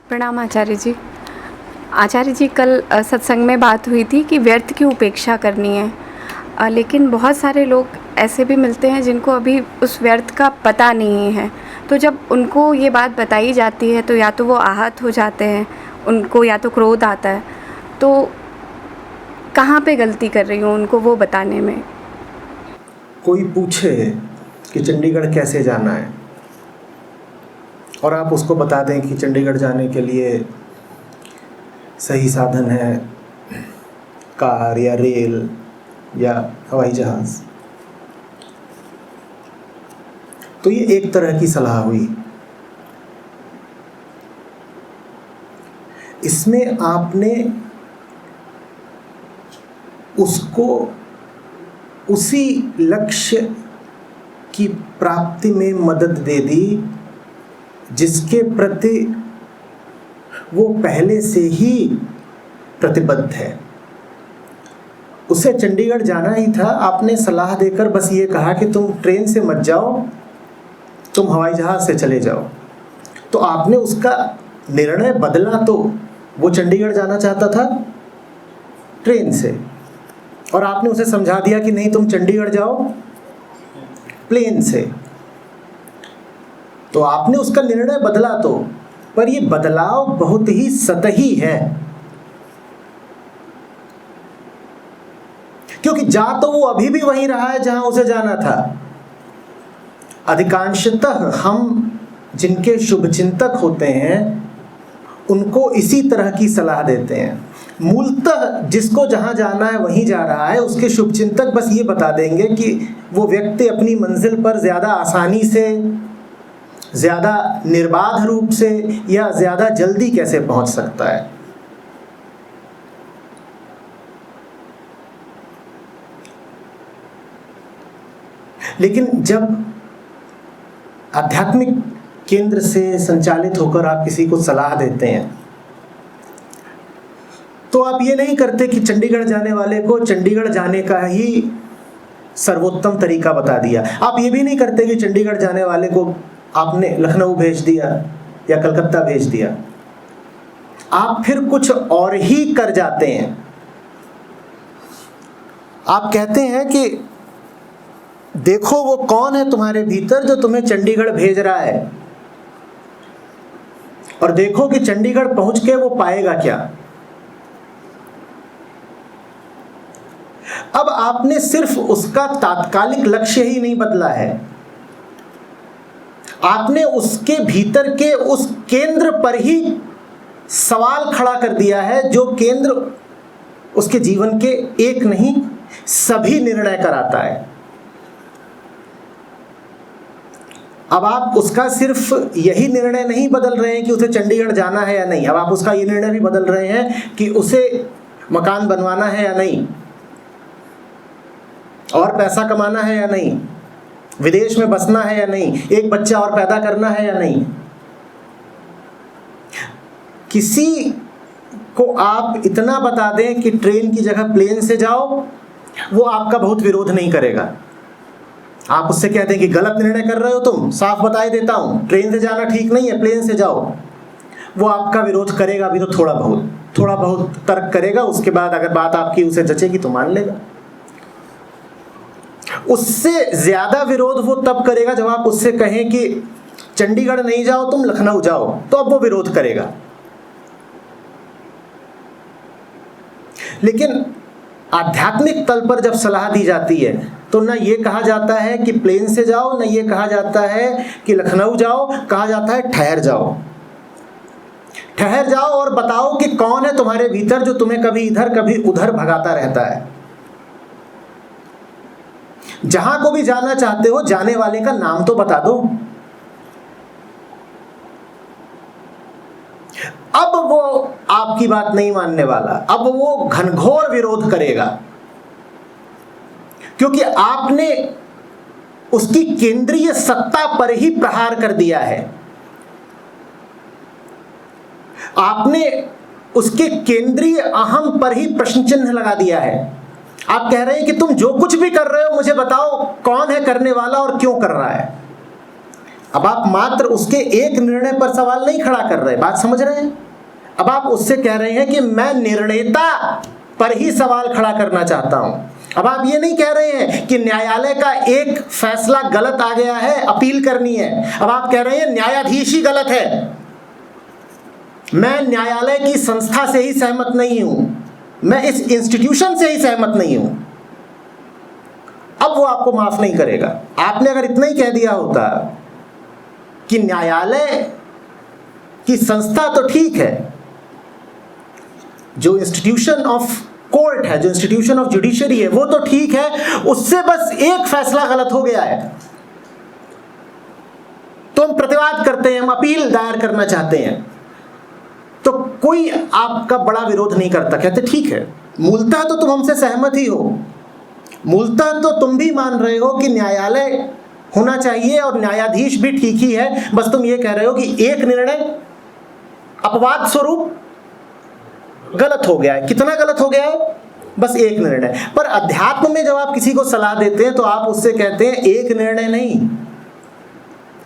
प्रणाम आचार्य जी। आचार्य जी, कल सत्संग में बात हुई थी कि व्यर्थ की उपेक्षा करनी है, लेकिन बहुत सारे लोग ऐसे भी मिलते हैं जिनको अभी उस व्यर्थ का पता नहीं है। तो जब उनको ये बात बताई जाती है तो या तो वो आहत हो जाते हैं, उनको या तो क्रोध आता है। तो कहाँ पे गलती कर रही हूँ उनको वो बताने में? कोई पूछे कि चंडीगढ़ कैसे जाना है और आप उसको बता दें कि चंडीगढ़ जाने के लिए सही साधन है कार या रेल या हवाई जहाज़, तो ये एक तरह की सलाह हुई। इसमें आपने उसको उसी लक्ष्य की प्राप्ति में मदद दे दी जिसके प्रति वो पहले से ही प्रतिबद्ध है। उसे चंडीगढ़ जाना ही था, आपने सलाह देकर बस ये कहा कि तुम ट्रेन से मत जाओ, तुम हवाई जहाज़ से चले जाओ। तो आपने उसका निर्णय बदला। तो वो चंडीगढ़ जाना चाहता था ट्रेन से, और आपने उसे समझा दिया कि नहीं, तुम चंडीगढ़ जाओ प्लेन से। तो आपने उसका निर्णय बदला तो, पर ये बदलाव बहुत ही सतही है, क्योंकि जा तो वो अभी भी वहीं रहा है जहां उसे जाना था। अधिकांशतः हम जिनके शुभचिंतक होते हैं उनको इसी तरह की सलाह देते हैं। मूलतः जिसको जहां जाना है वहीं जा रहा है, उसके शुभचिंतक बस ये बता देंगे कि वो व्यक्ति अपनी मंजिल पर ज़्यादा आसानी से, ज़्यादा निर्बाध रूप से या ज़्यादा जल्दी कैसे पहुंच सकता है। लेकिन जब आध्यात्मिक केंद्र से संचालित होकर आप किसी को सलाह देते हैं तो आप ये नहीं करते कि चंडीगढ़ जाने वाले को चंडीगढ़ जाने का ही सर्वोत्तम तरीका बता दिया। आप ये भी नहीं करते कि चंडीगढ़ जाने वाले को आपने लखनऊ भेज दिया या कलकत्ता भेज दिया। आप फिर कुछ और ही कर जाते हैं। आप कहते हैं कि देखो वो कौन है तुम्हारे भीतर जो तुम्हें चंडीगढ़ भेज रहा है, और देखो कि चंडीगढ़ पहुंच के वो पाएगा क्या। अब आपने सिर्फ उसका तात्कालिक लक्ष्य ही नहीं बदला है, आपने उसके भीतर के उस केंद्र पर ही सवाल खड़ा कर दिया है, जो केंद्र उसके जीवन के एक नहीं सभी निर्णय कराता है। अब आप उसका सिर्फ यही निर्णय नहीं बदल रहे हैं कि उसे चंडीगढ़ जाना है या नहीं, अब आप उसका ये निर्णय भी बदल रहे हैं कि उसे मकान बनवाना है या नहीं, और पैसा कमाना है या नहीं, विदेश में बसना है या नहीं, एक बच्चा और पैदा करना है या नहीं। किसी को आप इतना बता दें कि ट्रेन की जगह प्लेन से जाओ, वो आपका बहुत विरोध नहीं करेगा। आप उससे कहते हैं कि गलत निर्णय कर रहे हो तुम, साफ बता ही देता हूं, ट्रेन से जाना ठीक नहीं है, प्लेन से जाओ। वो आपका विरोध करेगा भी तो थोड़ा बहुत तर्क करेगा। उसके बाद अगर बात आपकी उसे जचेगी तो मान लेगा। उससे ज्यादा विरोध वो तब करेगा जब आप उससे कहें कि चंडीगढ़ नहीं जाओ, तुम लखनऊ जाओ, तो अब वो विरोध करेगा। लेकिन आध्यात्मिक तल पर जब सलाह दी जाती है तो न ये कहा जाता है कि प्लेन से जाओ, न ये कहा जाता है कि लखनऊ जाओ, कहा जाता है ठहर जाओ। ठहर जाओ और बताओ कि कौन है तुम्हारे भीतर जो तुम्हें कभी इधर कभी उधर भगाता रहता है। जहां को भी जाना चाहते हो, जाने वाले का नाम तो बता दो। अब वो आपकी बात नहीं मानने वाला, अब वो घनघोर विरोध करेगा, क्योंकि आपने उसकी केंद्रीय सत्ता पर ही प्रहार कर दिया है। आपने उसके केंद्रीय अहम पर ही प्रश्न चिन्ह लगा दिया है। आप कह रहे हैं कि तुम जो कुछ भी कर रहे हो मुझे बताओ कौन है करने वाला और क्यों कर रहा है। अब आप मात्र उसके एक निर्णय पर सवाल नहीं खड़ा कर रहे, बात समझ रहे हैं? अब आप उससे कह रहे हैं कि मैं निर्णेता पर ही सवाल खड़ा करना चाहता हूं। अब आप ये नहीं कह रहे हैं कि न्यायालय का एक फैसला गलत आ गया है, अपील करनी है। अब आप कह रहे हैं न्यायाधीश ही गलत है, मैं न्यायालय की संस्था से ही सहमत नहीं हूं, मैं इस इंस्टीट्यूशन से ही सहमत नहीं हूं। अब वो आपको माफ नहीं करेगा। आपने अगर इतना ही कह दिया होता कि न्यायालय की संस्था तो ठीक है, जो इंस्टीट्यूशन ऑफ कोर्ट है, जो इंस्टीट्यूशन ऑफ जुडिशरी है, वो तो ठीक है, उससे बस एक फैसला गलत हो गया है तो हम प्रतिवाद करते हैं, हम अपील दायर करना चाहते हैं, तो कोई आपका बड़ा विरोध नहीं करता। कहते ठीक है, मूलतः तो तुम हमसे सहमत ही हो, मूलतः तो तुम भी मान रहे हो कि न्यायालय होना चाहिए और न्यायाधीश भी ठीक ही है, बस तुम ये कह रहे हो कि एक निर्णय अपवाद स्वरूप गलत हो गया है। कितना गलत हो गया है? बस एक निर्णय। पर अध्यात्म में जब आप किसी को सलाह देते हैं तो आप उससे कहते हैं एक निर्णय नहीं,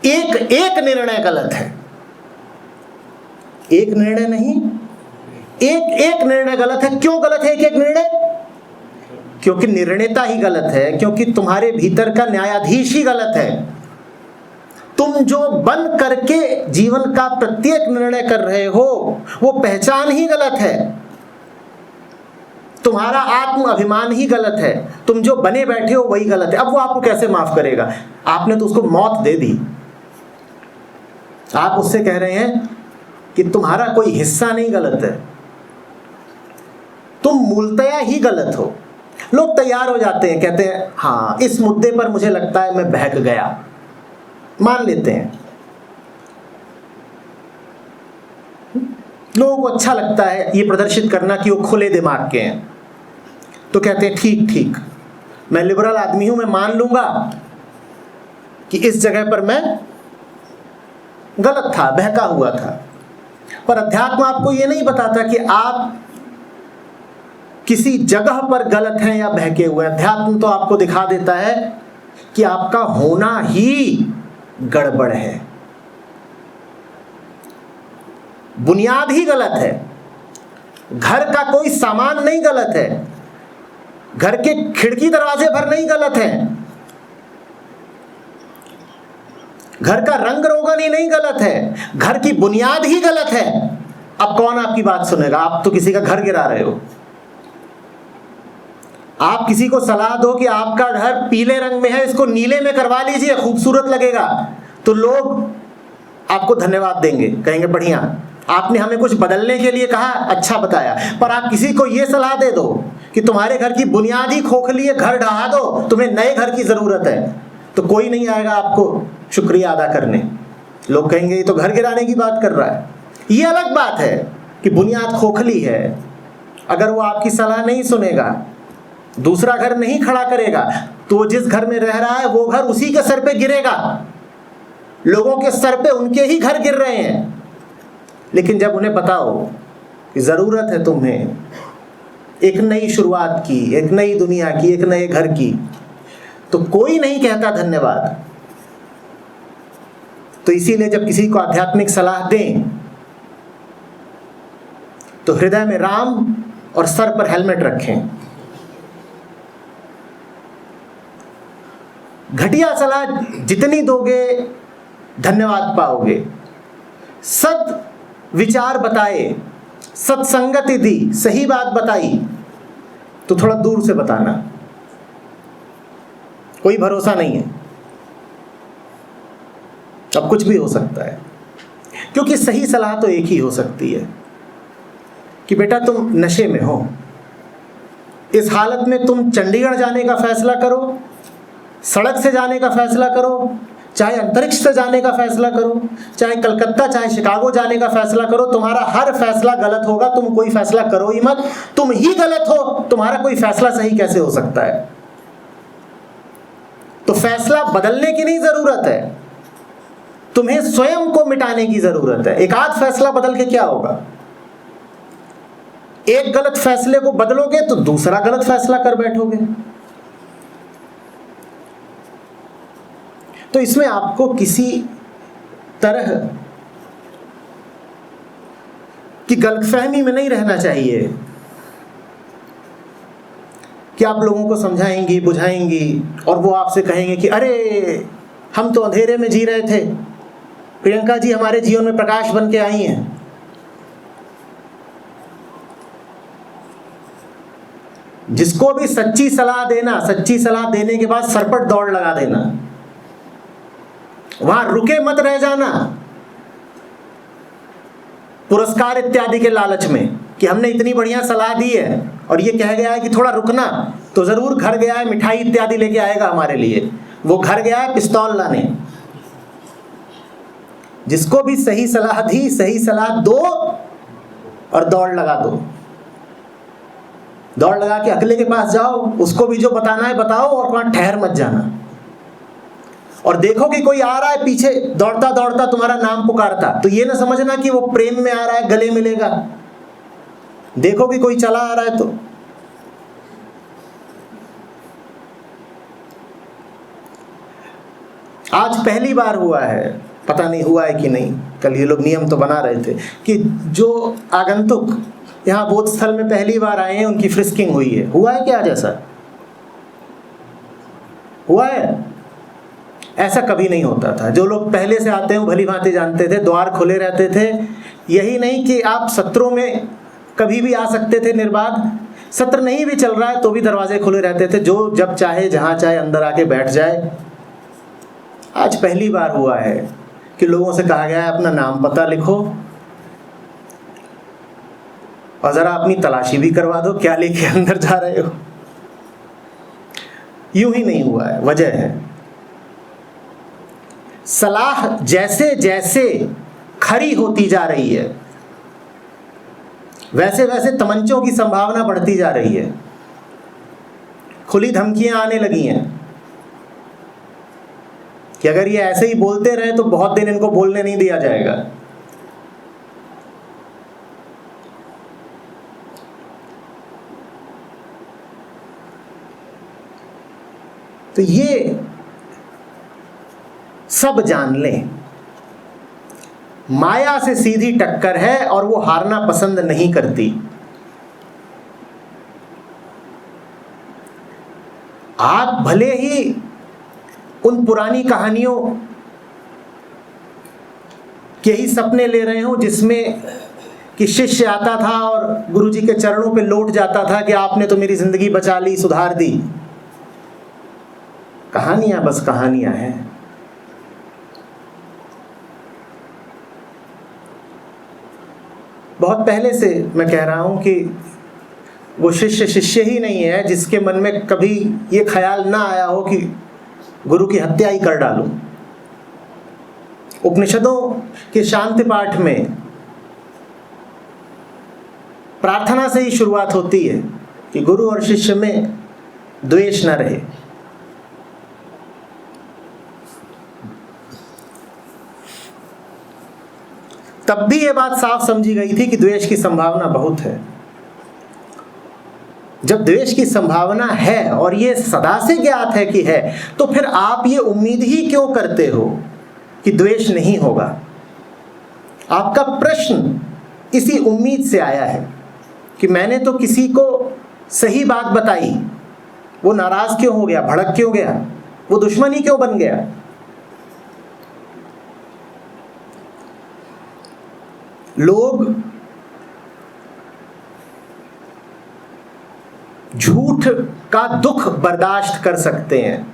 एक निर्णय गलत है। एक निर्णय नहीं, एक निर्णय गलत है। क्यों गलत है एक निर्णय? क्योंकि निर्णेता ही गलत है, क्योंकि तुम्हारे भीतर का न्यायाधीश ही गलत है। तुम जो बन करके जीवन का प्रत्येक निर्णय कर रहे हो वो पहचान ही गलत है, तुम्हारा आत्म अभिमान ही गलत है, तुम जो बने बैठे हो वही गलत है। अब वो आपको कैसे माफ करेगा? आपने तो उसको मौत दे दी। आप उससे कह रहे हैं कि तुम्हारा कोई हिस्सा नहीं गलत है, तुम मूलतया ही गलत हो। लोग तैयार हो जाते हैं, कहते हैं हाँ इस मुद्दे पर मुझे लगता है मैं बहक गया, मान लेते हैं। लोगों को अच्छा लगता है ये प्रदर्शित करना कि वो खुले दिमाग के हैं, तो कहते हैं ठीक मैं लिबरल आदमी हूं, मैं मान लूंगा कि इस जगह पर मैं गलत था, बहका हुआ था। पर अध्यात्म आपको ये नहीं बताता कि आप किसी जगह पर गलत हैं या बहके हुए हैं। अध्यात्म तो आपको दिखा देता है कि आपका होना ही गड़बड़ है, बुनियाद ही गलत है। घर का कोई सामान नहीं गलत है, घर के खिड़की दरवाजे भर नहीं गलत है, घर का रंग रोगन ही नहीं गलत है, घर की बुनियाद ही गलत है। अब कौन आपकी बात सुनेगा? आप तो किसी का घर गिरा रहे हो। आप किसी को सलाह दो कि आपका घर पीले रंग में है, इसको नीले में करवा लीजिए, खूबसूरत लगेगा, तो लोग आपको धन्यवाद देंगे, कहेंगे बढ़िया, आपने हमें कुछ बदलने के लिए कहा, अच्छा बताया। पर आप किसी को यह सलाह दे दो कि तुम्हारे घर की बुनियाद ही खोखली है, घर ढहा दो, तुम्हें नए घर की जरूरत है, तो कोई नहीं आएगा आपको शुक्रिया अदा करने। लोग कहेंगे ये तो घर गिराने की बात कर रहा है। ये अलग बात है कि बुनियाद खोखली है, अगर वो आपकी सलाह नहीं सुनेगा, दूसरा घर नहीं खड़ा करेगा, तो वो जिस घर में रह रहा है वो घर उसी के सर पे गिरेगा। लोगों के सर पे उनके ही घर गिर रहे हैं। लेकिन जब उन्हें बताओ कि ज़रूरत है तुम्हें एक नई शुरुआत की, एक नई दुनिया की, एक नए घर की, तो कोई नहीं कहता धन्यवाद। तो इसीलिए जब किसी को आध्यात्मिक सलाह दें तो हृदय में राम और सर पर हेलमेट रखें। घटिया सलाह जितनी दोगे धन्यवाद पाओगे। सद विचार बताए, सत्संगति दी, सही बात बताई, तो थोड़ा दूर से बताना, कोई भरोसा नहीं है, अब कुछ भी हो सकता है। क्योंकि सही सलाह तो एक ही हो सकती है कि बेटा तुम नशे में हो, इस हालत में तुम चंडीगढ़ जाने का फैसला करो, सड़क से जाने का फैसला करो, चाहे अंतरिक्ष से जाने का फैसला करो, चाहे कलकत्ता चाहे शिकागो जाने का फैसला करो, तुम्हारा हर फैसला गलत होगा। तुम कोई फैसला करो ही मत, तुम ही गलत हो, तुम्हारा कोई फैसला सही कैसे हो सकता है? तो फैसला बदलने की नहीं जरूरत है, तुम्हें स्वयं को मिटाने की जरूरत है। एक आध फैसला बदल के क्या होगा? एक गलत फैसले को बदलोगे तो दूसरा गलत फैसला कर बैठोगे। तो इसमें आपको किसी तरह की गलतफहमी में नहीं रहना चाहिए कि आप लोगों को समझाएंगी, बुझाएंगी और वो आपसे कहेंगे कि अरे हम तो अंधेरे में जी रहे थे, प्रियंका जी हमारे जीवन में प्रकाश बन के आई हैं। जिसको भी सच्ची सलाह देना, सच्ची सलाह देने के बाद सरपट दौड़ लगा देना, वहां रुके मत रह जाना पुरस्कार इत्यादि के लालच में कि हमने इतनी बढ़िया सलाह दी है और ये कह गया है कि थोड़ा रुकना, तो जरूर घर गया है मिठाई इत्यादि लेके आएगा हमारे लिए। वो घर गया है पिस्तौल लाने। जिसको भी सही सलाह दी, सही सलाह दो और दौड़ लगा दो। दौड़ लगा के अगले के पास जाओ, उसको भी जो बताना है बताओ और वहां ठहर मत जाना। और देखो कि कोई आ रहा है पीछे दौड़ता दौड़ता तुम्हारा नाम पुकारता, तो ये ना समझना कि वो प्रेम में आ रहा है, गले मिलेगा। देखो कि कोई चला आ रहा है तो आज पहली बार हुआ है, पता नहीं हुआ है कि नहीं, कल ये लोग नियम तो बना रहे थे कि जो आगंतुक यहाँ बोध स्थल में पहली बार आए हैं उनकी फ्रिस्किंग हुई है। हुआ है क्या जैसा? हुआ है? ऐसा कभी नहीं होता था। जो लोग पहले से आते हैं भली भांति जानते थे, द्वार खुले रहते थे। यही नहीं कि आप सत्रों में कभी भी आ सकते थे निर्बाध, सत्र नहीं भी चल रहा है तो भी दरवाजे खुले रहते थे, जो जब चाहे जहां चाहे अंदर आके बैठ जाए। आज पहली बार हुआ है कि लोगों से कहा गया है अपना नाम पता लिखो और जरा अपनी तलाशी भी करवा दो, क्या लेके अंदर जा रहे हो। यूं ही नहीं हुआ है, वजह है सलाह जैसे जैसे खरी होती जा रही है वैसे वैसे तमंचों की संभावना बढ़ती जा रही है। खुली धमकियां आने लगी हैं कि अगर ये ऐसे ही बोलते रहे तो बहुत दिन इनको बोलने नहीं दिया जाएगा। तो ये सब जान लें, माया से सीधी टक्कर है और वो हारना पसंद नहीं करती। आप भले ही उन पुरानी कहानियों के ही सपने ले रहे हो जिसमें कि शिष्य आता था और गुरुजी के चरणों पे लौट जाता था कि आपने तो मेरी जिंदगी बचा ली, सुधार दी। कहानियां बस कहानियां हैं। बहुत पहले से मैं कह रहा हूं कि वो शिष्य शिष्य ही नहीं है जिसके मन में कभी ये ख्याल ना आया हो कि गुरु की हत्या ही कर डालूं। उपनिषदों के शांति पाठ में प्रार्थना से ही शुरुआत होती है कि गुरु और शिष्य में द्वेष न रहे। तब भी ये बात साफ समझी गई थी कि द्वेष की संभावना बहुत है। जब द्वेष की संभावना है और ये सदा से ज्ञात है कि है, तो फिर आप ये उम्मीद ही क्यों करते हो कि द्वेष नहीं होगा? आपका प्रश्न इसी उम्मीद से आया है कि मैंने तो किसी को सही बात बताई, वो नाराज क्यों हो गया, भड़क क्यों गया, वो दुश्मन ही क्यों बन गया? लोग झूठ का दुख बर्दाश्त कर सकते हैं,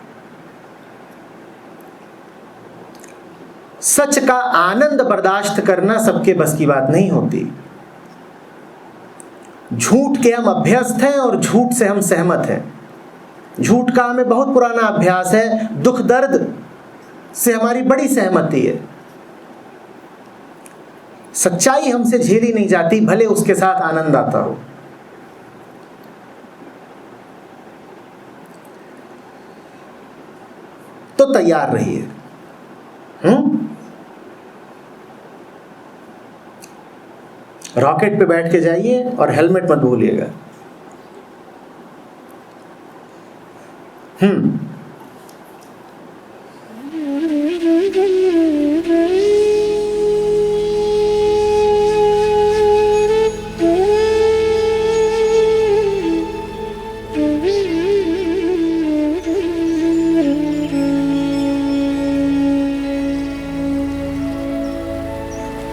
सच का आनंद बर्दाश्त करना सबके बस की बात नहीं होती। झूठ के हम अभ्यस्त हैं और झूठ से हम सहमत हैं। झूठ का हमें बहुत पुराना अभ्यास है, दुख दर्द से हमारी बड़ी सहमति है। सच्चाई हमसे झेली नहीं जाती, भले उसके साथ आनंद आता हो। तो तैयार रहिए। रॉकेट पे बैठ के जाइए और हेलमेट मत भूलिएगा।